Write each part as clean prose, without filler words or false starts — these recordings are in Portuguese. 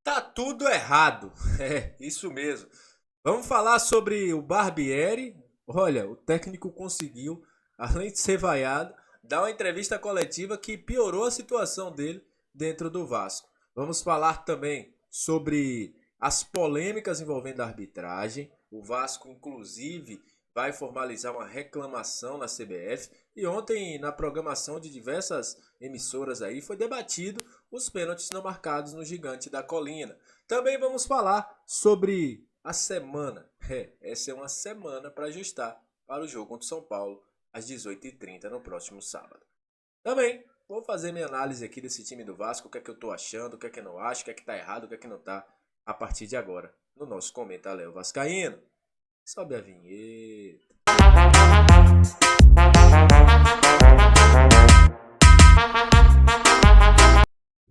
Tá tudo errado. É, isso mesmo. Vamos falar sobre o Barbieri. Olha, o técnico conseguiu, além de ser vaiado, dar uma entrevista coletiva que piorou a situação dele dentro do Vasco. Vamos falar também sobre as polêmicas envolvendo a arbitragem. O Vasco, inclusive, vai formalizar uma reclamação na CBF. E ontem, na programação de diversas emissoras aí, foi debatido os pênaltis não marcados no Gigante da Colina. Também vamos falar sobre a semana. Essa é uma semana para ajustar para o jogo contra o São Paulo às 18h30 no próximo sábado. Também vou fazer minha análise aqui desse time do Vasco, o que é que eu tô achando, o que é que eu não acho, o que é que tá errado, o que é que não tá, a partir de agora, no nosso Comenta Léo Vascaíno. Sobe a vinheta.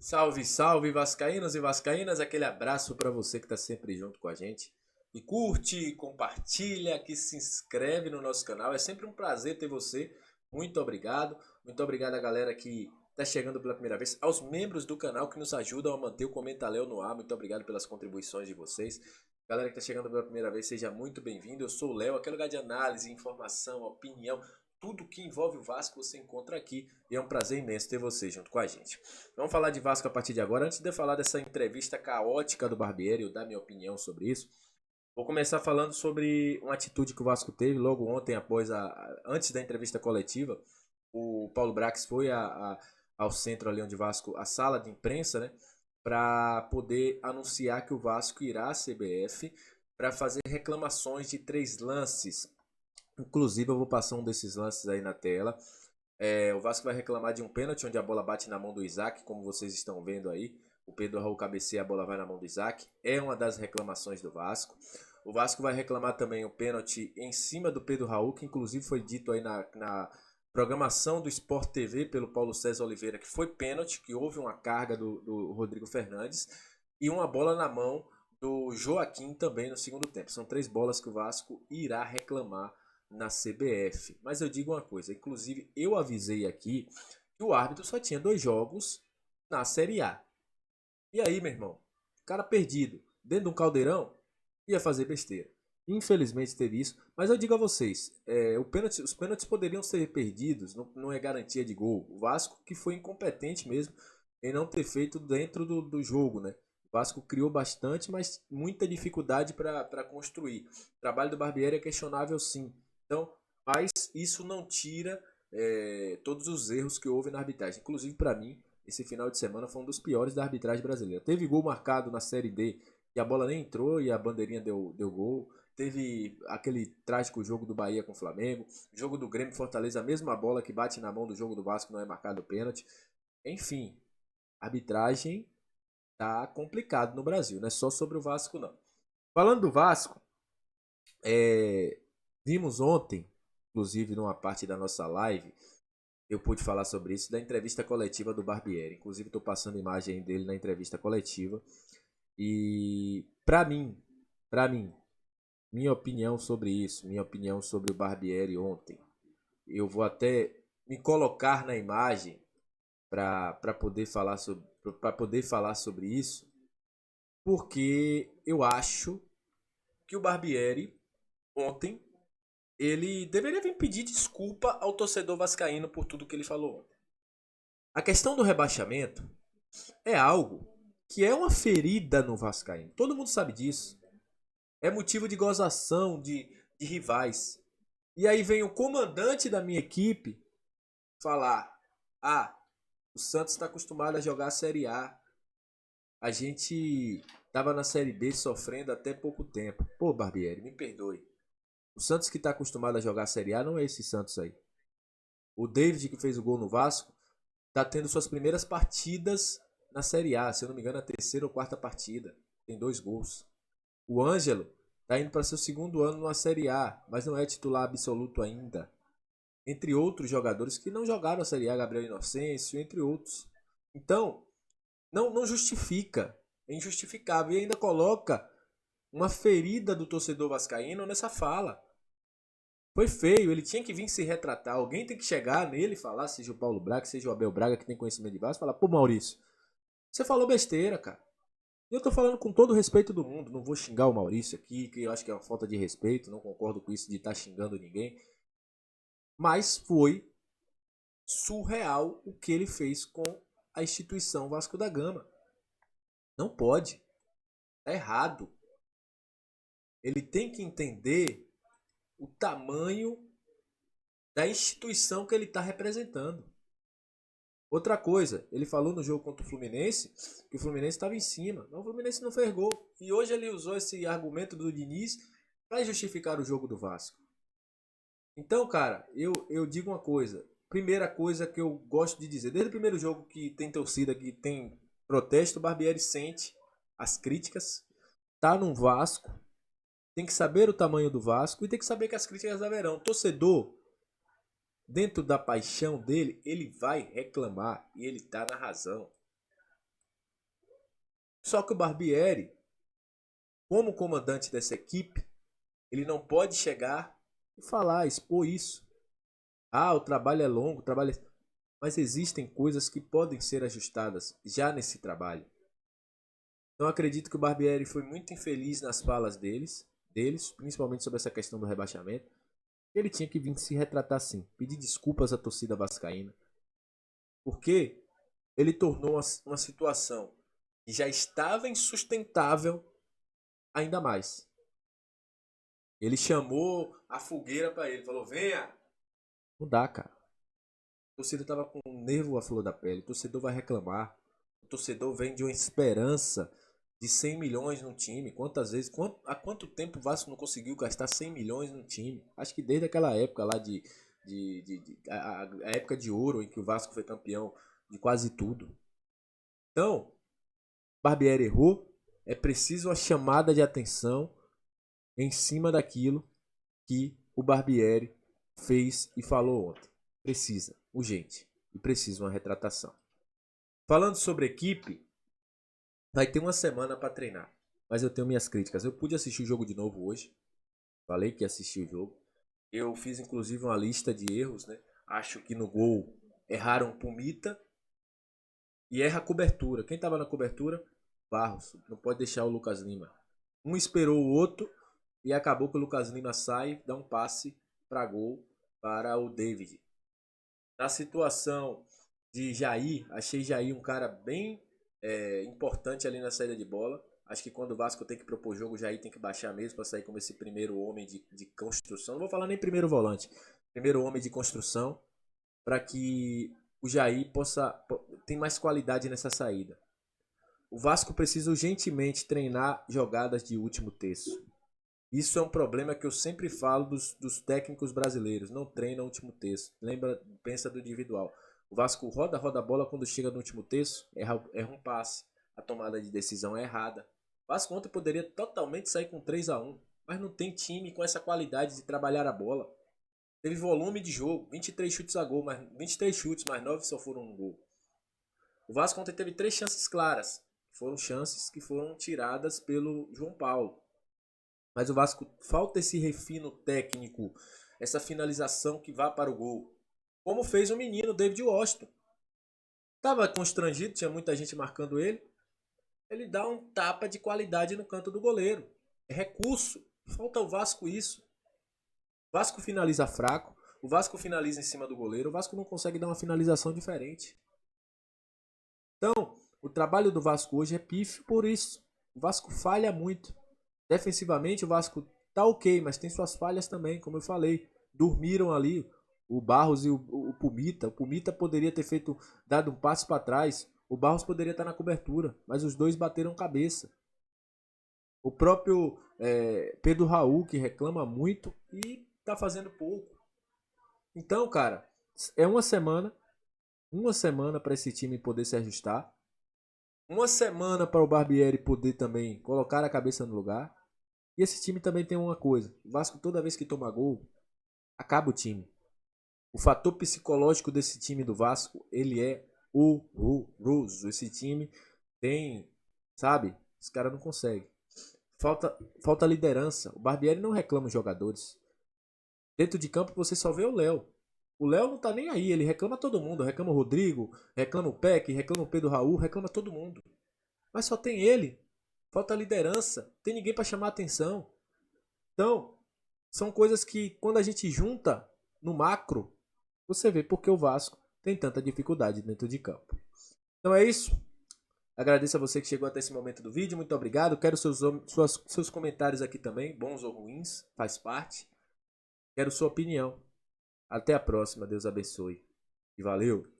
Salve, salve, vascaínos e vascaínas. Aquele abraço para você que está sempre junto com a gente. E curte, compartilha, que se inscreve no nosso canal. É sempre um prazer ter você. Muito obrigado. Muito obrigado a galera que está chegando pela primeira vez. Aos membros do canal que nos ajudam a manter o Comenta-Léo no ar. Muito obrigado pelas contribuições de vocês. Galera que está chegando pela primeira vez, seja muito bem-vindo. Eu sou o Léo, aquele lugar de análise, informação, opinião. Tudo que envolve o Vasco você encontra aqui e é um prazer imenso ter você junto com a gente. Vamos falar de Vasco a partir de agora. Antes de eu falar dessa entrevista caótica do Barbieri, eu dar minha opinião sobre isso, vou começar falando sobre uma atitude que o Vasco teve logo ontem, antes da entrevista coletiva. O Paulo Brax foi ao centro ali onde o Vasco, a sala de imprensa, né, para poder anunciar que o Vasco irá à CBF para fazer reclamações de 3 lances. Inclusive, eu vou passar um desses lances aí na tela. O Vasco vai reclamar de um pênalti onde a bola bate na mão do Isaac, como vocês estão vendo aí. O Pedro Raul cabeceia, a bola vai na mão do Isaac. É uma das reclamações do Vasco. O Vasco vai reclamar também o pênalti em cima do Pedro Raul, que inclusive foi dito aí na programação do Sport TV pelo Paulo César Oliveira, que foi pênalti, que houve uma carga do Rodrigo Fernandes. E uma bola na mão do Joaquim também no segundo tempo. São 3 bolas que o Vasco irá reclamar na CBF. Mas eu digo uma coisa, inclusive eu avisei aqui que o árbitro só tinha 2 jogos na Série A. E aí, meu irmão, o cara perdido dentro de um caldeirão ia fazer besteira. Infelizmente teve isso, mas eu digo a vocês, os pênaltis poderiam ser perdidos, não é garantia de gol. O Vasco que foi incompetente mesmo em não ter feito dentro do jogo, né? O Vasco criou bastante, mas muita dificuldade para construir. O trabalho do Barbieri é questionável sim. Então, mas isso não tira todos os erros que houve na arbitragem. Inclusive, para mim, esse final de semana foi um dos piores da arbitragem brasileira. Teve gol marcado na Série D e a bola nem entrou e a bandeirinha deu gol. Teve aquele trágico jogo do Bahia com o Flamengo. Jogo do Grêmio Fortaleza, a mesma bola que bate na mão do jogo do Vasco não é marcado pênalti. Enfim, a arbitragem tá complicado no Brasil. Não é só sobre o Vasco, não. Falando do Vasco, vimos ontem, inclusive numa parte da nossa live, eu pude falar sobre isso, da entrevista coletiva do Barbieri. Inclusive estou passando imagem dele na entrevista coletiva. E para mim, minha opinião sobre isso, minha opinião sobre o Barbieri ontem, eu vou até me colocar na imagem para poder falar sobre isso, porque eu acho que o Barbieri ontem ele deveria vir pedir desculpa ao torcedor vascaíno por tudo que ele falou ontem. A questão do rebaixamento é algo que é uma ferida no vascaíno. Todo mundo sabe disso. É motivo de gozação de rivais. E aí vem o comandante da minha equipe falar: o Santos está acostumado a jogar a Série A. A gente estava na Série B sofrendo até pouco tempo. Pô, Barbieri, me perdoe. O Santos que está acostumado a jogar a Série A não é esse Santos aí. O David, que fez o gol no Vasco, está tendo suas primeiras partidas na Série A. Se eu não me engano, a 3ª ou 4ª partida. Tem 2 gols. O Ângelo está indo para seu 2º ano na Série A, mas não é titular absoluto ainda. Entre outros jogadores que não jogaram a Série A, Gabriel Inocêncio, entre outros. Então, não justifica. É injustificável. E ainda coloca uma ferida do torcedor vascaíno nessa fala. Foi feio, ele tinha que vir se retratar. Alguém tem que chegar nele e falar, seja o Paulo Braga, seja o Abel Braga, que tem conhecimento de Vasco, falar: pô, Maurício, você falou besteira, cara. E eu tô falando com todo o respeito do mundo, não vou xingar o Maurício aqui, que eu acho que é uma falta de respeito, não concordo com isso de estar xingando ninguém. Mas foi surreal o que ele fez com a instituição Vasco da Gama. Não pode. Tá errado. Ele tem que entender o tamanho da instituição que ele está representando. Outra coisa, ele falou no jogo contra o Fluminense que o Fluminense estava em cima. Não, o Fluminense não fez gol. E hoje ele usou esse argumento do Diniz para justificar o jogo do Vasco. Então, cara, eu digo uma coisa. Primeira coisa que eu gosto de dizer. Desde o primeiro jogo que tem torcida, que tem protesto, o Barbieri sente as críticas. Tá num Vasco. Tem que saber o tamanho do Vasco e tem que saber que as críticas haverão. Torcedor, dentro da paixão dele, ele vai reclamar e ele tá na razão. Só que o Barbieri, como comandante dessa equipe, ele não pode chegar e falar, expor isso. Ah, o trabalho é longo, o trabalho é... Mas existem coisas que podem ser ajustadas já nesse trabalho. Então acredito que o Barbieri foi muito infeliz nas falas deles, principalmente sobre essa questão do rebaixamento. Ele tinha que vir se retratar sim, pedir desculpas à torcida vascaína, porque ele tornou uma situação que já estava insustentável ainda mais. Ele chamou a fogueira para ele, falou: venha. Não dá, cara. A torcida estava com o nervo à flor da pele, o torcedor vai reclamar. O torcedor vem de uma esperança de 100 milhões no time. Quantas vezes, há quanto tempo o Vasco não conseguiu gastar 100 milhões no time? Acho que desde aquela época lá a época de ouro em que o Vasco foi campeão de quase tudo. Então, Barbieri errou. É preciso uma chamada de atenção em cima daquilo que o Barbieri fez e falou ontem. Precisa, urgente, e precisa uma retratação. Falando sobre equipe, vai ter uma semana para treinar, mas eu tenho minhas críticas. Eu pude assistir o jogo de novo hoje, falei que ia assistir o jogo. Eu fiz inclusive uma lista de erros, né? Acho que no gol erraram Pumita e erra a cobertura. Quem estava na cobertura? Barros. Não pode deixar o Lucas Lima. Um esperou o outro e acabou que o Lucas Lima sai, dá um passe para gol para o David. Na situação de Jair, achei Jair um cara bem importante ali na saída de bola. Acho que quando o Vasco tem que propor jogo, o Jair tem que baixar mesmo para sair como esse primeiro homem de construção. Não vou falar nem primeiro volante, primeiro homem de construção, para que o Jair tem mais qualidade nessa saída. O Vasco precisa urgentemente treinar jogadas de último terço. Isso é um problema que eu sempre falo dos técnicos brasileiros. Não treinam o último terço. Pensa do individual. O Vasco roda a bola quando chega no último terço, erra um passe. A tomada de decisão é errada. O Vasco ontem poderia totalmente sair com 3-1, mas não tem time com essa qualidade de trabalhar a bola. Teve volume de jogo, 23 chutes a gol, mas 23 chutes, mas 9 só foram um gol. O Vasco ontem teve 3 chances claras. Foram chances que foram tiradas pelo João Paulo. Mas o Vasco falta esse refino técnico, essa finalização que vá para o gol. Como fez o menino David Washington. Estava constrangido, tinha muita gente marcando ele. Ele dá um tapa de qualidade no canto do goleiro. É recurso. Falta ao Vasco isso. O Vasco finaliza fraco. O Vasco finaliza em cima do goleiro. O Vasco não consegue dar uma finalização diferente. Então, o trabalho do Vasco hoje é pífio por isso. O Vasco falha muito. Defensivamente o Vasco tá ok, mas tem suas falhas também, como eu falei. Dormiram ali o Barros e o Pumita. O Pumita poderia ter dado um passo para trás. O Barros poderia estar na cobertura, mas os dois bateram cabeça. O próprio Pedro Raul, que reclama muito e tá fazendo pouco. Então, cara, é uma semana para esse time poder se ajustar. Uma semana para o Barbieri poder também colocar a cabeça no lugar. E esse time também tem uma coisa. O Vasco, toda vez que toma gol, acaba o time. O fator psicológico desse time do Vasco, ele é horroroso. Esse time tem, sabe? Os caras não conseguem. Falta liderança. O Barbieri não reclama os jogadores. Dentro de campo você só vê o Léo. O Léo não tá nem aí, ele reclama todo mundo. Reclama o Rodrigo, reclama o Peck, reclama o Pedro Raul, reclama todo mundo. Mas só tem ele. falta liderança, não tem ninguém para chamar atenção. Então, são coisas que quando a gente junta no macro, você vê porque o Vasco tem tanta dificuldade dentro de campo. Então é isso. Agradeço a você que chegou até esse momento do vídeo. Muito obrigado. Quero seus comentários aqui também, bons ou ruins, faz parte. Quero sua opinião. Até a próxima. Deus abençoe. E valeu!